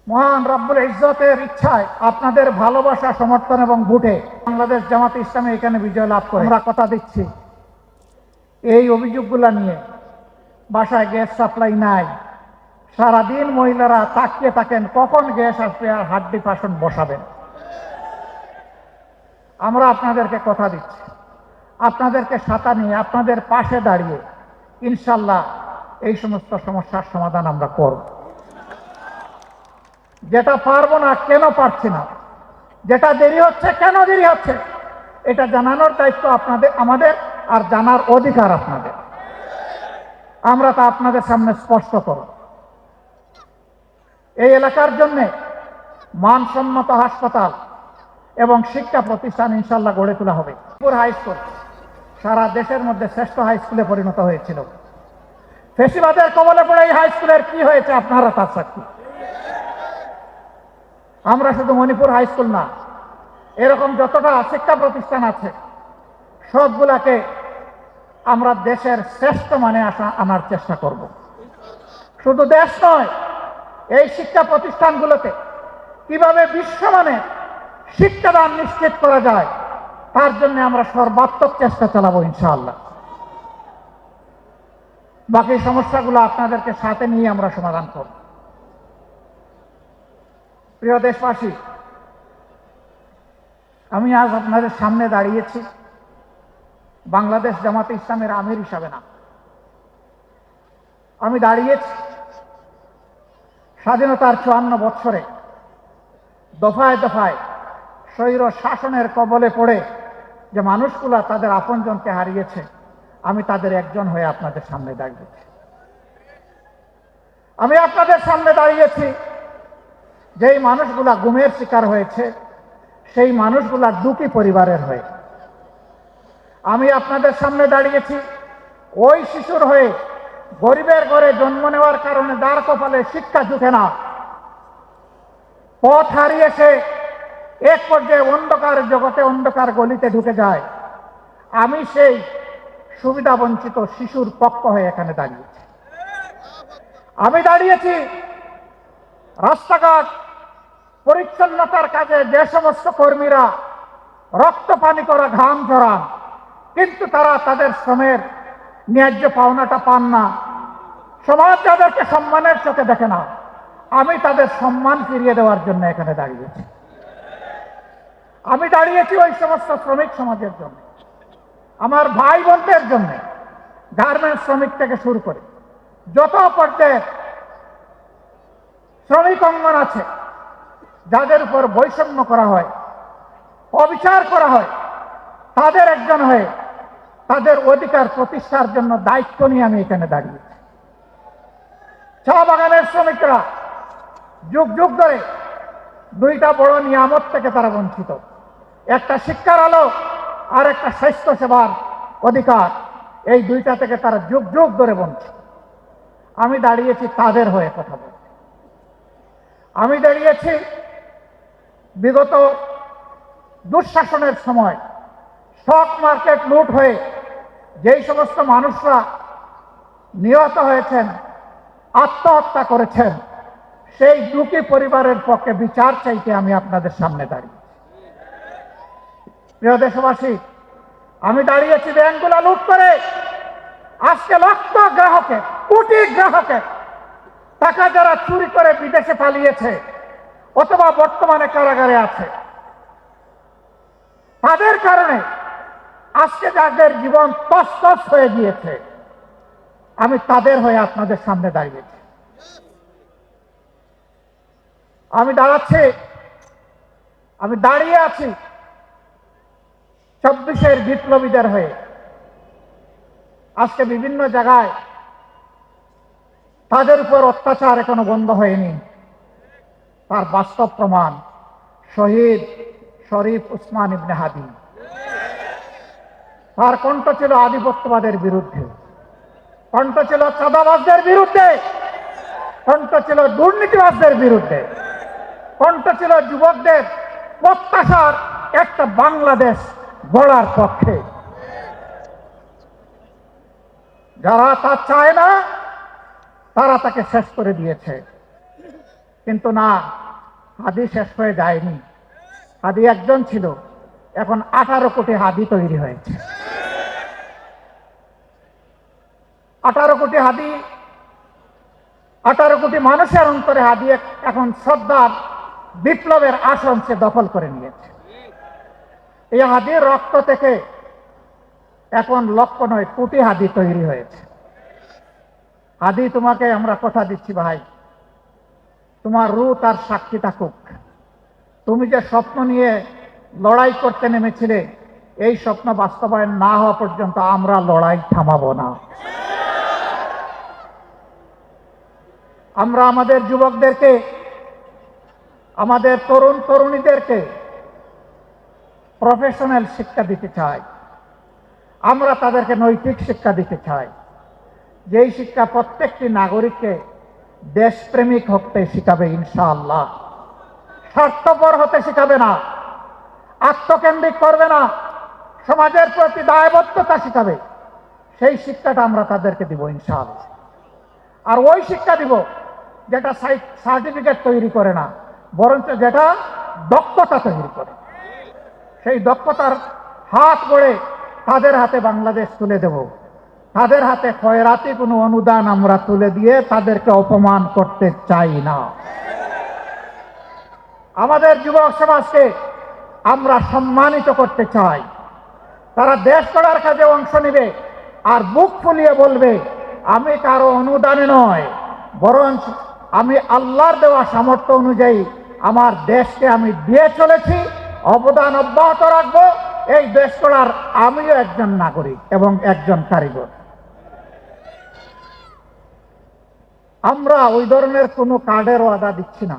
মহান রব্বুল ইজ্জতের ইচ্ছায় আপনাদের ভালোবাসা, সমর্থন এবং ভোটে বাংলাদেশ জামাতে ইসলামী এখানে বিজয় লাভ করে। আমরা কথা দিচ্ছি, এই অভিযোগগুলো নিয়ে বাসায় গ্যাস সাপ্লাই নাই, সারাদিন মহিলারা তাকিয়ে থাকেন কখন গ্যাস আসবে আর হাড্ডি পাশন বসাবেন। আমরা আপনাদেরকে কথা দিচ্ছি, আপনাদেরকে সাথে নিয়ে আপনাদের পাশে দাঁড়িয়ে ইনশাল্লাহ এই সমস্ত সমস্যার সমাধান আমরা করব। যেটা পারবো না কেন পারছি না, যেটা দেরি হচ্ছে কেন দেরি হচ্ছে, এটা জানানোর দায়িত্ব আপনাদের, আমাদের, আর জানার অধিকার আপনাদের। আমরা তা আপনাদের সামনে স্পষ্ট করব। এই এলাকার জন্য মানসম্মত হাসপাতাল এবং শিক্ষা প্রতিষ্ঠান ইনশাল্লাহ গড়ে তোলা হবে। হাই স্কুল সারা দেশের মধ্যে শ্রেষ্ঠ হাই স্কুলে পরিণত হয়েছিল। ফেসিবাদের কবলে পড়ে এই হাই স্কুলের কি হয়েছে আপনারা তার সাক্ষী। আমরা শুধু মণিপুর হাই স্কুল না, এরকম যতটা শিক্ষা প্রতিষ্ঠান আছে সবগুলাকে আমরা দেশের শ্রেষ্ঠ মানে আনার চেষ্টা করব। শুধু দেশ নয়, এই শিক্ষা প্রতিষ্ঠানগুলোতে কিভাবে বিশ্বমানের শিক্ষাদান নিশ্চিত করা যায় তার জন্য আমরা সর্বাত্মক চেষ্টা চালাবো ইনশাআল্লাহ। বাকি সমস্যাগুলো আপনাদেরকে সাথে নিয়ে আমরা সমাধান করব। প্রিয় দেশবাসী, আমি আজ আপনাদের সামনে দাঁড়িয়েছি বাংলাদেশ জামাতে ইসলামের আমির হিসাবে না, আমি দাঁড়িয়েছি স্বাধীনতার 54 বছরে দফায় দফায় স্বৈর শাসনের কবলে পড়ে যে মানুষগুলা তাদের আপনজনকে হারিয়েছে, আমি তাদের একজন হয়ে আপনাদের সামনে দাঁড়িয়েছি। আমি আপনাদের সামনে দাঁড়িয়েছি যেই মানুষগুলা গুমের শিকার হয়েছে, সেই মানুষগুলা দুঃখী পরিবারের হয়ে। আমি আপনাদের সামনে দাঁড়িয়েছি ওই শিশুর হয়ে, গরিবের ঘরে জন্ম নেওয়ার কারণে যার কপালে শিক্ষা জুটে না, পথ হারিয়ে সে এক পর্যায়ে অন্ধকার জগতে, অন্ধকার গলিতে ঢুকে যায়। আমি সেই সুবিধা বঞ্চিত শিশুর পক্ষ হয়ে এখানে দাঁড়িয়েছি। আমি দাঁড়িয়েছি রাস্তাঘাট পরিচ্ছন্নতার কাজে যে সমস্ত কর্মীরা রক্ত পানি করা ঘাম ঝরান, কিন্তু তারা তাদের শ্রমের ন্যায্য পাওনাটা পান না, সমাজ যাদেরকে সম্মানের চোখে দেখে না, আমি তাদের সম্মান ফিরিয়ে দেওয়ার জন্য এখানে দাঁড়িয়েছি। আমি দাঁড়িয়েছি ওই সমস্ত শ্রমিক সমাজের জন্য, আমার ভাই বোনদের জন্য, গার্মেন্টস শ্রমিক থেকে শুরু করে যত পর্যায়ে শ্রমিক অঙ্গন আছে, যাদের উপর বৈষম্য করা হয়, অবিচার করা হয়, তাদের একজন হয়ে তাদের অধিকার প্রতিষ্ঠার জন্য দায়িত্ব নিয়ে আমি এখানে দাঁড়িয়েছি। চা বাগানের শ্রমিকরা যুগ যুগ ধরে দুইটা বড় নিয়ামত থেকে তারা বঞ্চিত, একটা শিক্ষার আলো আর একটা স্বাস্থ্য সেবার অধিকার। এই দুইটা থেকে তারা যুগ যুগ ধরে বঞ্চিত। আমি দাঁড়িয়েছি তাদের হয়ে কথা বলতে। আমি দাঁড়িয়েছি বিগত দুঃশাসনের সময় স্টক মার্কেট লুট হয়ে যেই সমস্ত মানুষরা নিহত হয়েছেন, আত্মহত্যা করেছেন, সেই দুঃখী পরিবারের পক্ষে বিচার চাইতে আমি আপনাদের সামনে দাঁড়িয়ে। প্রিয় দেশবাসী, আমি দাঁড়িয়েছি ব্যাংকগুলো লুট করে আজকে লক্ষ গ্রাহকের, কোটি গ্রাহকের টাকা যারা চুরি করে বিদেশে পালিয়েছে অথবা বর্তমানে কারাগারে আছে, তাদের কারণে আজকে যাদের জীবন তছনছ হয়ে গিয়েছে, আমি তাদের হয়ে আপনাদের সামনে দাঁড়িয়েছি। আমি দাঁড়িয়ে আছি 24-এর বিপ্লবীদের হয়ে। আজকে বিভিন্ন জায়গায় তাদের উপর অত্যাচার এখনো বন্ধ হয়নি, তার বাস্তব প্রমাণ শহীদ শরীফ উসমান ইবনে হাদি। তার কণ্ঠ ছিল আধিপত্যবাদের বিরুদ্ধে, কণ্ঠ ছিল চাঁদাবাজদের বিরুদ্ধে, কণ্ঠ ছিল দুর্নীতিবাজদের বিরুদ্ধে, কণ্ঠ ছিল যুবকদের প্রত্যাশার একটা বাংলাদেশ গড়ার পক্ষে। যারা তা চায় না তারা তাকে শেষ করে দিয়েছে। কিন্তু না, হাদি শেষ হয়ে যায়নি। হাদি একজন ছিল, এখন 18 কোটি হাদি তৈরি হয়েছে। 18 কোটি হাদি, 18 কোটি মানুষের অন্তরে হাদি এখন শ্রদ্ধার বিপ্লবের আসন সে দখল করে নিয়েছে। এই হাদির রক্ত থেকে এখন লক্ষ নয় কোটি হাদি তৈরি হয়েছে। হাদি, তোমাকে আমরা কথা দিচ্ছি ভাই, তোমার রূহ তার সাক্ষী থাকুক। তুমি যে স্বপ্ন নিয়ে লড়াই করতে নেমেছিলে, এই স্বপ্ন বাস্তবায়ন না হওয়া পর্যন্ত আমরা লড়াই থামাবো না। আমরা আমাদের যুবকদেরকে, আমাদের তরুণ তরুণীদেরকে প্রফেশনাল শিক্ষা দিতে চাই। আমরা তাদেরকে নৈতিক শিক্ষা দিতে চাই, যেই শিক্ষা প্রত্যেকটি নাগরিককে দেশপ্রেমিক হতে শিখাবে ইনশাআল্লাহ। স্বার্থপর হতে শিখাবে না, আত্মকেন্দ্রিক করবে না, সমাজের প্রতি দায়বদ্ধতা শিখাবে। সেই শিক্ষাটা আমরা তাদেরকে দিব ইনশাআল্লাহ। আর ওই শিক্ষা দিব যেটা সার্টিফিকেট তৈরি করে না, বরঞ্চ যেটা দক্ষতা তৈরি করে। সেই দক্ষতার হাত গড়ে তাদের হাতে বাংলাদেশ তুলে দেব। তাদের হাতে খয়রাতি কোনো অনুদান আমরা তুলে দিয়ে তাদেরকে অপমান করতে চাই না। আমাদের যুবক সমাজকে আমরা সম্মানিত করতে চাই। তারা দেশ গড়ার কাজে অংশ নেবে আর বুক ফুলিয়ে বলবে, আমি কারো অনুদানে নয়, বরং আমি আল্লাহর দেওয়া সামর্থ্য অনুযায়ী আমার দেশকে আমি দিয়ে চলেছি, অবদান অব্যাহত রাখবো। এই দেশ গড়ার আমিও একজন নাগরিক এবং একজন কারিগর। আমরা ওই ধরনের কোনো কার্ডের ওয়াদা দিচ্ছি না।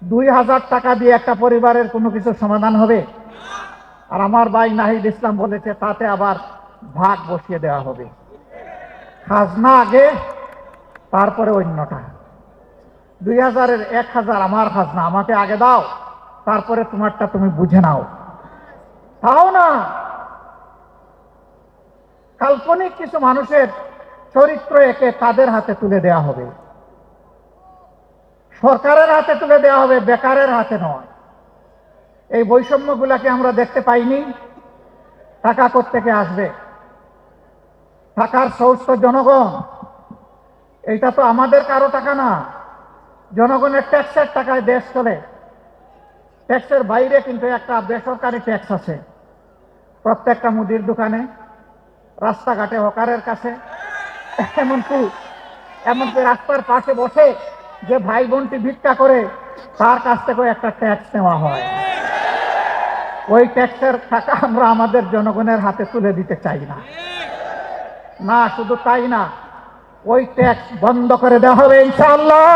2000 টাকা দিয়ে একটা পরিবারের কোনো কিছু সমাধান হবে? আর আমার ভাই নাহিদ ইসলাম বলেছে তাতে আবার ভাগ বসিয়ে দেওয়া হবে। খাজনা আগে, তারপরে অন্যটা। 2000-এর 1000 আমার খাজনা, আমাকে আগে দাও, তারপরে তোমারটা তুমি বুঝে নাও। তাও না, কাল্পনিক কিছু মানুষের চরিত্র একে তাদের হাতে তুলে দেওয়া হবে, সরকারের হাতে তুলে দেওয়া হবে, বেকারের হাতে নয়। এই বৈষম্যগুলাকে আমরা দেখতে পাইনি। টাকা কোত্থেকে আসবে? টাকার সোর্স তো জনগণ। এইটা তো আমাদের কারো টাকা না, জনগণের ট্যাক্সের টাকায় দেশ চলে। ট্যাক্সের বাইরে কিন্তু একটা বেসরকারি ট্যাক্স আছে, প্রত্যেকটা মুদির দোকানে, রাস্তাঘাটে, হকারের কাছে, এমনকি রাস্তার পাশে বসে যে ভাই বোনটি ভিক্ষা করে তার কাছ থেকে একটা ট্যাক্স নেওয়া হয়। ওই ট্যাক্সের টাকা আমরা আমাদের জনগণের হাতে তুলে দিতে চাই না। না, শুধু তাই না, ওই ট্যাক্স বন্ধ করে দেওয়া হবে ইনশাআল্লাহ।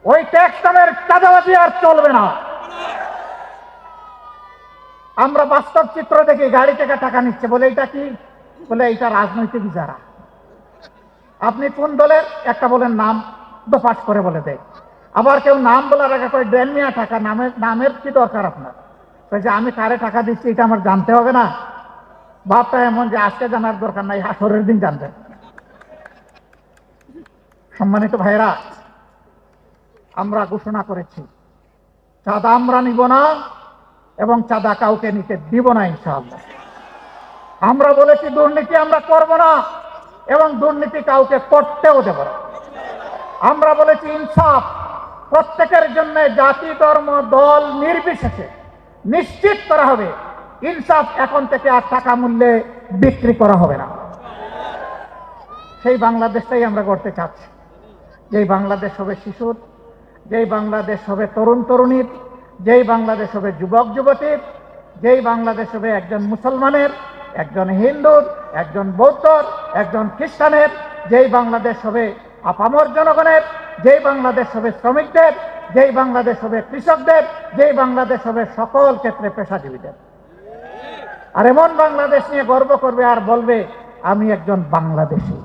ওই ট্যাক্স নামের চাঁদাবাজি আর চলবে না। আমরা বাস্তব চিত্র দেখি, গাড়ি থেকে টাকা নিচ্ছে, বলে এটা কি? বলে এটা রাজনৈতিক ইজারা। আপনি কোন দলের? একটা বলেন নাম, দোপাস করে বলে দেয়। আবার কেউ নাম বলার আগে কয় দেন মিয়া টাকা, নামের কি দরকার আপনার? যে আমি কারে টাকা দিচ্ছি এটা আমার জানতে হবে না? বাপটা এমন যে আজকে জানার দরকার নাই, হাসরের দিন জানবেন। সম্মানিত ভাইরা, আমরা ঘোষণা করেছি চাঁদা আমরা নিব না এবং চাঁদা কাউকে নিতে দিব না ইনশাআল্লাহ। আমরা বলেছি দুর্নীতি আমরা করব না এবং দুর্নীতি কাউকে করতেও দেব না। আমরা বলেছি ইনসাফ প্রত্যেকের জন্য, জাতি, ধর্ম, দল নির্বিশেষে নিশ্চিত করা হবে। ইনসাফ এখন থেকে আর টাকা মূল্যে বিক্রি করা হবে না। সেই বাংলাদেশটাই আমরা করতে চাচ্ছি, যেই বাংলাদেশ হবে শিশুর, যেই বাংলাদেশ হবে তরুণ তরুণীর, যেই বাংলাদেশ হবে যুবক যুবতীর, যেই বাংলাদেশ হবে একজন মুসলমানের, একজন হিন্দুর, একজন বৌদ্ধর, একজন খ্রিস্টানের, যেই বাংলাদেশ হবে আপামর জনগণের, যেই বাংলাদেশ হবে শ্রমিকদের, যেই বাংলাদেশ হবে কৃষকদের, যেই বাংলাদেশ হবে সকল ক্ষেত্রে পেশাজীবীদের। আর এমন বাংলাদেশ নিয়ে গর্ব করবে আর বলবে আমি একজন বাংলাদেশী।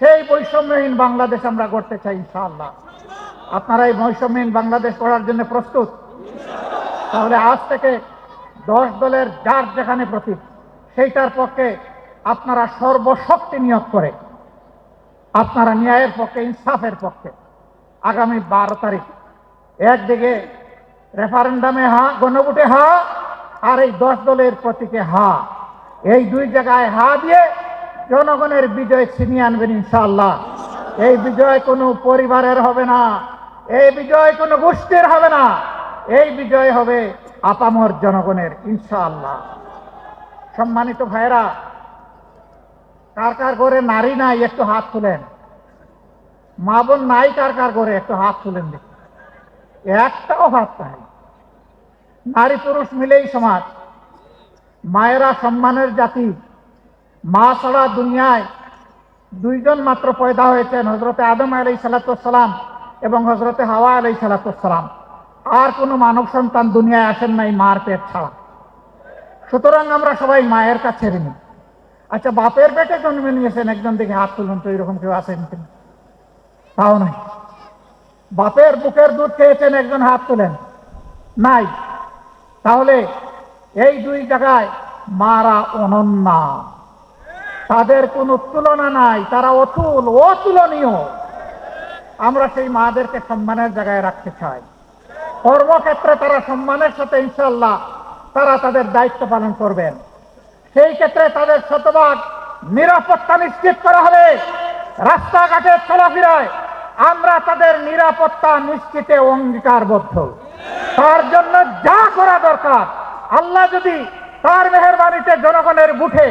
সেই বৈষম্যহীন বাংলাদেশ আমরা গড়তে চাই ইনশাআল্লাহ। আপনারা এই বৈষম্যহীন বাংলাদেশ গড়ার জন্য প্রস্তুত? তাহলে আজ থেকে 10 দলের যার যেখানে প্রতীক, সেইটার পক্ষে আপনারা সর্বশক্তি নিয়োগ করে আপনারা ন্যায়ের পক্ষে, ইনসাফের পক্ষে। আগামী 12 তারিখ একদিকে রেফারেন্ডামে হা, গণভোটে হা, আর এই 10 দলের প্রতীকে হা, এই দুই জায়গায় হা দিয়ে জনগণের বিজয় ছিনিয়ে আনবেন ইনশাআল্লাহ। এই বিজয় কোনো পরিবারের হবে না, এই বিজয় কোনো গোষ্ঠীর হবে না, এই বিজয় হবে আপামর জনগণের ইনশাআল্লাহ। সম্মানিত ভাইরা, কার কার ঘরে নারী নাই একটু হাত তুলেন। মা বোন নাই কার কার ঘরে একটু হাত তুলেন দেখি। একটাও হাত নাই। নারী পুরুষ মিলেই সমাজ। মায়েরা সম্মানের জাতি। মা ছাড়া দুনিয়ায় দুইজন মাত্র পয়দা হয়েছেন, হজরতে আদম আলাইহিস সালাম এবং হজরতে হাওয়া আলাইহিস সালাম। আর কোনো মানব সন্তান দুনিয়ায় আসেন নাই মার পেট ছাড়া। সুতরাং আমরা সবাই মায়ের কাছে ঋণী। আচ্ছা, বাপের পেটে জন্মে নিয়েছেন একজন দেখে হাত তুলুন তো, এরকম কেউ আছেন কিনা? তাও নাই। বাপের বুকের দুধ খেয়েছেন একজন, হাত তুলেন। নাই। তাহলে এই দুই জায়গায় মারা অনন্যা, তাদের কোনো তুলনা নাই, তারা অতুলনীয়। আমরা সেই মাদেরকে সম্মানের জায়গায় রাখতে চাই। কর্মক্ষেত্রে তারা সম্মানের সাথে ইনশাআল্লাহ তারা তাদের দায়িত্ব পালন করবেন। সেই ক্ষেত্রে তাদের শতভাগ নিরাপত্তা নিশ্চিত করা হবে। রাস্তাঘাটে চলাফেরায় আমরা তাদের নিরাপত্তা নিশ্চিতে অঙ্গীকারবদ্ধ। তার জন্য যা করা দরকার, আল্লাহ যদি তার মেহেরবানিতে জনগণের বুঠে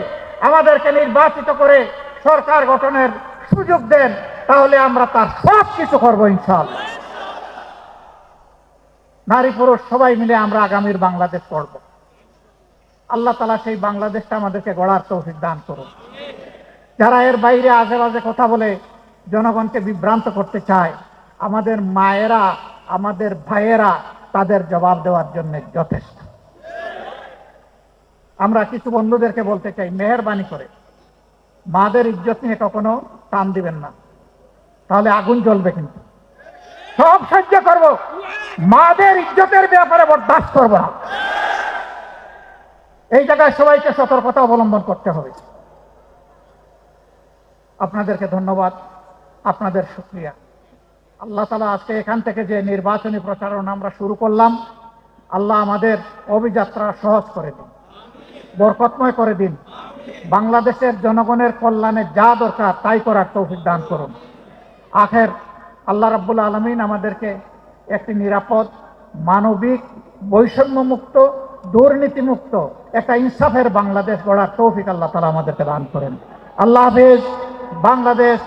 আমাদেরকে নির্বাচিত করে সরকার গঠনের সুযোগ দেন, তাহলে আমরা তার সব কিছু করবো ইনশাআল্লাহ। নারী পুরুষ সবাই মিলে আমরা আগামীর বাংলাদেশ গড়ব। আল্লাহ তাআলা সেই বাংলাদেশটা আমাদেরকে গড়ার তৌফিক দান করুন। যারা এর বাইরে আজে বাজে কথা বলে জনগণকে বিভ্রান্ত করতে চায়, আমাদের মায়েরা, আমাদের ভাইয়েরা তাদের জবাব দেওয়ার জন্য যথেষ্ট। আমরা কিছু বন্ধুদেরকে বলতে চাই, মেহেরবানি করে মাদের ইজ্জত নিয়ে কখনো টান দিবেন না, তাহলে আগুন জ্বলবে। কিন্তু সব সহ্য করব, মাদের ইজ্জতের ব্যাপারে বরদাস্ত করব না। এই জায়গায় সবাইকে সতর্কতা অবলম্বন করতে হবে। আপনাদেরকে ধন্যবাদ, আপনাদের শুকরিয়া। আল্লাহ তাআলা আজকে এখান থেকে যে নির্বাচনী প্রচারণা আমরা শুরু করলাম, আল্লাহ আমাদের অভিযাত্রা সহজ করে দিন, বরকতময় করে দিন। বাংলাদেশের জনগণের কল্যাণে যা দরকার তাই করার তৌফিক দান করুন। আখের আল্লাহ রাব্বুল আলামিন আমাদেরকে একটি নিরাপদ, মানবিক, বৈষম্যমুক্ত, দুর্নীতিমুক্ত একটা ইনসাফের বাংলাদেশ গড়ার তৌফিক আল্লাহ তাআলা আমাদেরকে দান করেন। আল্লাহ হাফেজ। বাংলাদেশ